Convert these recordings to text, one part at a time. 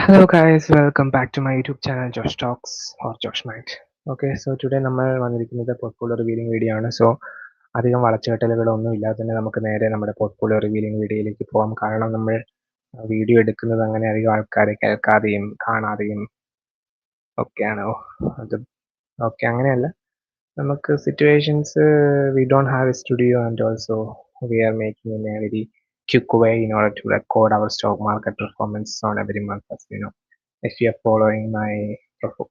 Hello guys, welcome back to my YouTube channel Josh Talks or Josh Mind. Okay, so today നമ്മൾ വന്നിരിക്കുന്നത് portfolio revealing video ആണ്. So അധികം വളച്ചുകെട്ടലുകളൊന്നും ഇല്ലാതെ തന്നെ നമുക്ക് നേരെ നമ്മുടെ പോർട്ട്ഫോളിയോ റിവീലിംഗ് വീഡിയോയിലേക്ക് പോകാം. കാരണം നമ്മൾ വീഡിയോ എടുക്കുന്നത് അങ്ങനെ അധികം ആൾക്കാരെ കേൾക്കാതെയും കാണാതെയും ഒക്കെയാണ്. അത് ഓക്കെ, അങ്ങനെയല്ല. നമുക്ക് situations we don't have A studio and also we are making in A very quick way in order to record our stock market performance on every month, as you know. If you are following my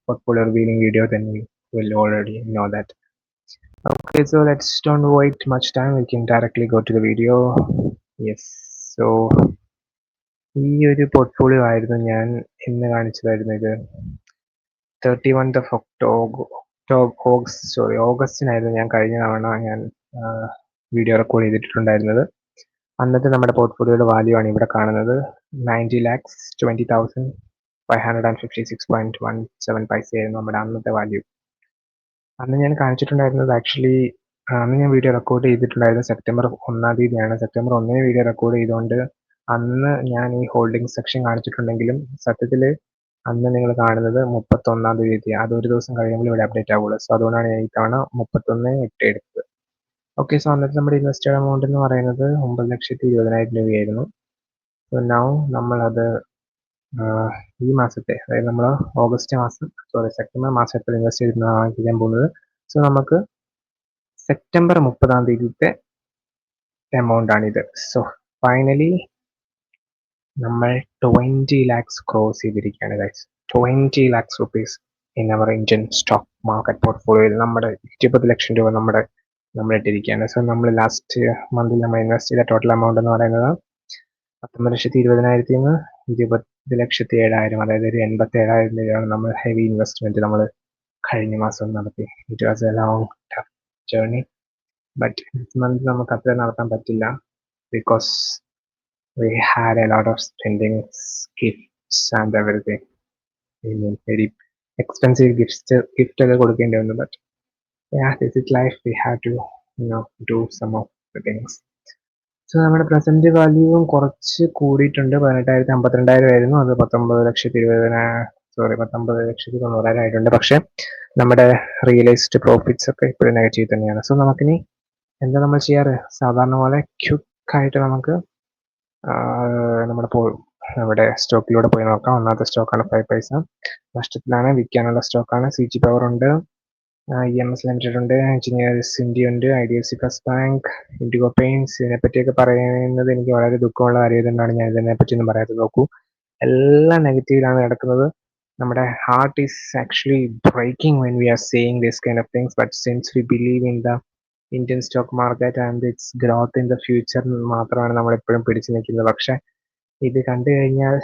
portfolio revealing video, then you will already know that. Okay, so let's don't wait much time. We can directly go to the video. Yes, so ഈ ഒരു portfolio ആയിരുന്നു ഞാൻ ഇന്ന് കാണിച്ചതായിരുന്നു. ഇത് 31th of ഓഗസ്റ്റിനായിരുന്നു ഞാൻ കഴിഞ്ഞ തവണ ഞാൻ വീഡിയോ റെക്കോർഡ് ചെയ്തിട്ടുണ്ടായിരുന്നത്. അന്നത്തെ നമ്മുടെ പോർട്ട്ഫോളിയോയുടെ വാല്യൂ ആണ് ഇവിടെ കാണുന്നത്. 90,20,556.17 പൈസയായിരുന്നു നമ്മുടെ അന്നത്തെ വാല്യൂ. അന്ന് ഞാൻ കാണിച്ചിട്ടുണ്ടായിരുന്നത് ആക്ച്വലി അന്ന് ഞാൻ വീഡിയോ റെക്കോർഡ് ചെയ്തിട്ടുണ്ടായിരുന്നത് സെപ്റ്റംബർ 1-ാം തീയതിയാണ്. സെപ്റ്റംബർ 1-ന് വീഡിയോ റെക്കോർഡ് ചെയ്തുകൊണ്ട് അന്ന് ഞാൻ ഈ ഹോൾഡിംഗ് സെക്ഷൻ കാണിച്ചിട്ടുണ്ടെങ്കിലും സത്യത്തിൽ അന്ന് നിങ്ങൾ കാണുന്നത് 31-ാം തീയതി. അതൊരു ദിവസം കഴിയുമ്പോൾ ഇവിടെ അപ്ഡേറ്റ് ആവുള്ളൂ. സോ അതുകൊണ്ടാണ് ഞാൻ ഈ തവണ 31/8 എടുത്തത്. ഓക്കെ, സോ അന്നത്തെ നമ്മുടെ ഇൻവെസ്റ്റഡ് എമൗണ്ട് എന്ന് പറയുന്നത് 9,20,000 രൂപയായിരുന്നു. സോ നൗ നമ്മളത് ഈ മാസത്തെ, അതായത് നമ്മൾ സെപ്റ്റംബർ മാസത്തിൽ ഇൻവെസ്റ്റ് ചെയ്തിരുന്നതാണ് ചെയ്യാൻ പോകുന്നത്. സോ നമുക്ക് സെപ്റ്റംബർ 30-ാം തീയതിത്തെ എമൗണ്ട് ആണിത്. സോ ഫൈനലി നമ്മൾ 20 lakhs ക്രോസ് ചെയ്തിരിക്കുകയാണ് guys. 20 lakhs rupees in our Indian stock market പോർട്ട്ഫോളിയോയിൽ നമ്മുടെ 20 ലക്ഷം രൂപ നമ്മളിട്ടിരിക്കുകയാണ്. സോ നമ്മൾ ലാസ്റ്റ് മന്തിൽ നമ്മൾ ഇൻവെസ്റ്റ് ചെയ്ത ടോട്ടൽ എമൗണ്ട് എന്ന് പറയുന്നത് 19,20,000 നിന്ന് 20,07,000, അതായത് ഒരു 87,000 രൂപയാണ് നമ്മൾ ഹെവി ഇൻവെസ്റ്റ്മെന്റ് നമ്മൾ കഴിഞ്ഞ മാസം നടത്തി. It was A long tough journey, but this month നമുക്ക് അത്ര നടത്താൻ പറ്റില്ല because we had a lot of spendings, gifts and everything. I mean, very expensive gift ഒക്കെ കൊടുക്കേണ്ടി വന്നു. But yeah, this is life. We have to do some of the things. So നമ്മുടെ present വാല്യൂവും കുറച്ച് കൂടിയിട്ടുണ്ട്. 18,52,000 ആയിരുന്നു. അത് 19,90,000 ആയിട്ടുണ്ട്. പക്ഷെ നമ്മുടെ റിയലൈസ്ഡ് പ്രോഫിറ്റ്സ് ഒക്കെ ഇപ്പോഴും നെഗറ്റീവ് തന്നെയാണ്. സോ നമുക്കിനി എന്താ നമ്മൾ ചെയ്യാറ്? സാധാരണ പോലെ ക്വിക്കായിട്ട് നമുക്ക് നമ്മുടെ സ്റ്റോക്കിലൂടെ പോയി നോക്കാം. ഒന്നാമത്തെ സ്റ്റോക്കാണ് 5 പൈസ. നഷ്ടത്തിലാണ്. വിൽക്കാനുള്ള സ്റ്റോക്കാണ്. CG പവർ ഉണ്ട്, EMS ലിമിറ്റഡ് ഉണ്ട്, എഞ്ചിനീയേഴ്സ് ഇന്ത്യ ഉണ്ട്, IDFC First Bank, Indigo Paints. ഇതിനെപ്പറ്റിയൊക്കെ പറയുന്നത് എനിക്ക് വളരെ ദുഃഖമുള്ള കാര്യമായതുകൊണ്ടാണ് ഞാൻ ഇതിനെപ്പറ്റിയൊന്നും പറയാത്തത്. നോക്കൂ, എല്ലാം നെഗറ്റീവിലാണ് കിടക്കുന്നത്. നമ്മുടെ heart is actually breaking when we are saying this kind of things. But since we believe in the Indian stock market and its growth in the future മാത്രമാണ് നമ്മൾ എപ്പോഴും പിടിച്ചു നിൽക്കുന്നത്. പക്ഷെ ഇത് കണ്ടു കഴിഞ്ഞാൽ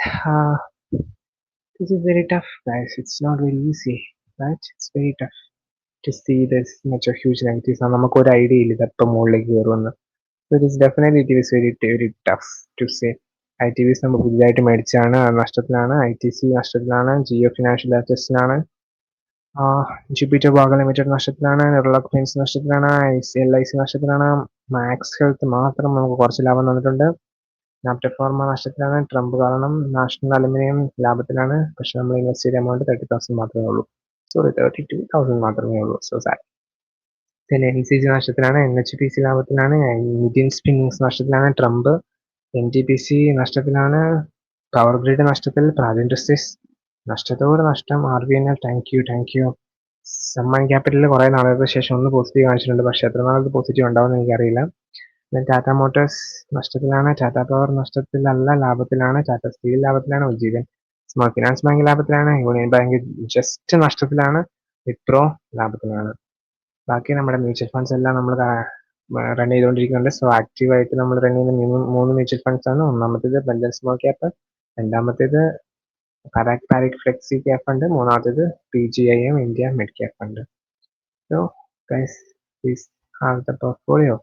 this is very tough, guys. It's not very easy, right? It's very tough to see this much of huge negatives. നമുക്ക് ഒരു ഐഡിയ ഇല്ല ഇതെപ്പോൾ മുകളിലേക്ക് കയറുമെന്ന്. It is definitely it is very tough to say. ITVs നമ്മൾ പുതിയതായിട്ട് മേടിച്ചാണ്, നഷ്ടത്തിലാണ്. ITC നഷ്ടത്തിലാണ്. ജിയോ ഫിനാൻഷ്യൽ അസറ്റ്സിലാണ്. ജൂപ്പിറ്റർ ബാഗ ലിമിറ്റഡ് നഷ്ടത്തിലാണ്. നെർലോക്ക് പെയിന്റ്സ് നഷ്ടത്തിലാണ്. LIC നഷ്ടത്തിലാണ്. മാക്സ് ഹെൽത്ത് മാത്രം നമുക്ക് കുറച്ച് ലാഭം തന്നിട്ടുണ്ട്. നാപ്റ്റോ ഫാർമ നഷ്ടത്തിലാണ്. ട്രംപ് കാരണം. നാഷണൽ അലുമിനിയം ലാഭത്തിലാണ്. പക്ഷെ നമ്മൾ ഇൻവെസ്റ്റ് ചെയ്ത എമൗണ്ട് 30,000 മാത്രമേ ഉള്ളൂ. 32,000 മാത്രമേ ഉള്ളൂ. So sad. പിന്നെ NCG നഷ്ടത്തിലാണ്. NHPC ലാഭത്തിലാണ്. ഇന്ത്യൻ സ്പിന്നിങ്സ് നഷ്ടത്തിലാണ്. ട്രംപ്. NTPC നഷ്ടത്തിലാണ്. പവർ ഗ്രിഡ് നഷ്ടത്തിൽ. പ്രാജ് ഇൻഡസ്ട്രീസ് നഷ്ടത്തോട് നഷ്ടം. RVNL thank you. സമ്മാൻ ക്യാപിറ്റലിൽ കുറെ നാളുകൾക്ക് ശേഷം ഒന്ന് പോസിറ്റീവ് കാണിച്ചിട്ടുണ്ട്. പക്ഷെ എത്ര നാളത് പോസിറ്റീവ് ഉണ്ടാവുമെന്ന് എനിക്കറിയില്ല. ടാറ്റ മോട്ടോഴ്സ് നഷ്ടത്തിലാണ്. ടാറ്റ പവർ നഷ്ടത്തിലല്ല, ലാഭത്തിലാണ്. ടാറ്റ സ്റ്റീൽ ലാഭത്തിലാണ്. ഉജ്ജീവൻ സ്മോൾ ഫിനാൻസ് ബാങ്ക് ലാഭത്തിലാണ്. യൂണിയൻ ബാങ്ക് ജസ്റ്റ് നഷ്ടത്തിലാണ്. വിപ്രോ ലാഭത്തിലാണ്. ബാക്കി നമ്മുടെ മ്യൂച്വൽ ഫണ്ട്സ് എല്ലാം നമ്മൾ റൺ ചെയ്തുകൊണ്ടിരിക്കുന്നുണ്ട്. സോ ആക്റ്റീവായിട്ട് നമ്മൾ റൺ ചെയ്യുന്ന 3 മ്യൂച്വൽ ഫണ്ട്സ് ആണ്. ഒന്നാമത്തേത് ബന്ധൻ സ്മോൾ ക്യാപ്പ്, രണ്ടാമത്തേത് പാരാക് ഫ്ലെക്സി ക്യാപ്പ് ഫണ്ട്, മൂന്നാമത്തേത് PGIM India mid cap fund. So guys, these are the portfolio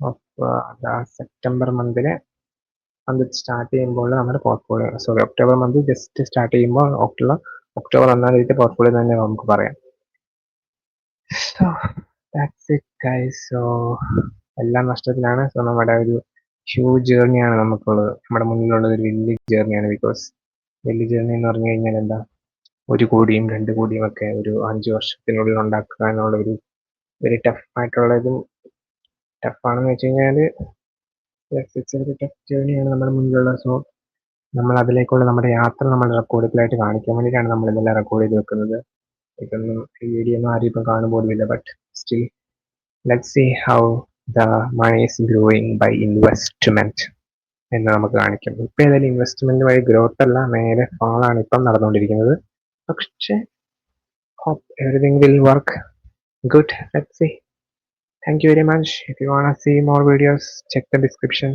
of September month start ചെയ്യുമ്പോൾ നമ്മുടെ portfolio, October month just start ചെയ്യുമ്പോൾ ഒക്ടോബർ 1-ാം തീയതി പോർട്ട്ഫോളിയോ തന്നെ നമുക്ക് പറയാം. So that's it guys. So എല്ലാം നഷ്ടത്തിലാണ്. സോ നമ്മുടെ ഒരു ഹ്യൂജ് ജേർണിയാണ് നമുക്കുള്ളത്. നമ്മുടെ മുന്നിലുള്ളത് ഒരു വലിയ ജേർണിയാണ്. ബിക്കോസ് വലിയ ജേർണി എന്ന് പറഞ്ഞു കഴിഞ്ഞാൽ എന്താ, 1 കോടിയും 2 കോടിയും ഒക്കെ ഒരു 5 വർഷത്തിനുള്ളിൽ ഉണ്ടാക്കുക എന്നുള്ള ഒരു വെരി ടഫ് ആയിട്ടുള്ളതും, ടഫാണെന്ന് വെച്ച് കഴിഞ്ഞാൽ ഇറ്റ്സ് ഒരു ടഫ് ജേർണിയാണ് നമ്മുടെ മുന്നിലുള്ള. സോ നമ്മൾ അതിലേക്കുള്ള നമ്മുടെ യാത്ര നമ്മൾ റെക്കോർഡബിളായിട്ട് കാണിക്കാൻ വേണ്ടിയിട്ടാണ് നമ്മൾ ഇതെല്ലാം റെക്കോർഡ് ചെയ്ത് വെക്കുന്നത്. ഇതൊന്നും ഈ വീഡിയോ ഒന്നും ആരും ഇപ്പം കാണും പോലുമില്ല. But still let's see how the money is growing by investment എന്ന് നമുക്ക് കാണിക്കാം. ഇപ്പം ഏതായാലും ഇൻവെസ്റ്റ്മെന്റ് വഴി ഗ്രോത്ത് അല്ല, നേരെ ഫാളാണ് ഇപ്പം നടന്നുകൊണ്ടിരിക്കുന്നത്. പക്ഷേ hope everything will work good. Let's see. Thank you very much. If you want to see more videos, check the description.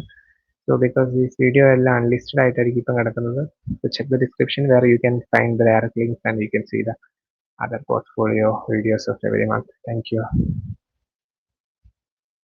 So because this video is unlisted ആയിട്ടായിരിക്കും ഇപ്പം കിടക്കുന്നത്. So check the description where you can find the direct links and you can see the other portfolio videos of every month. Thank you.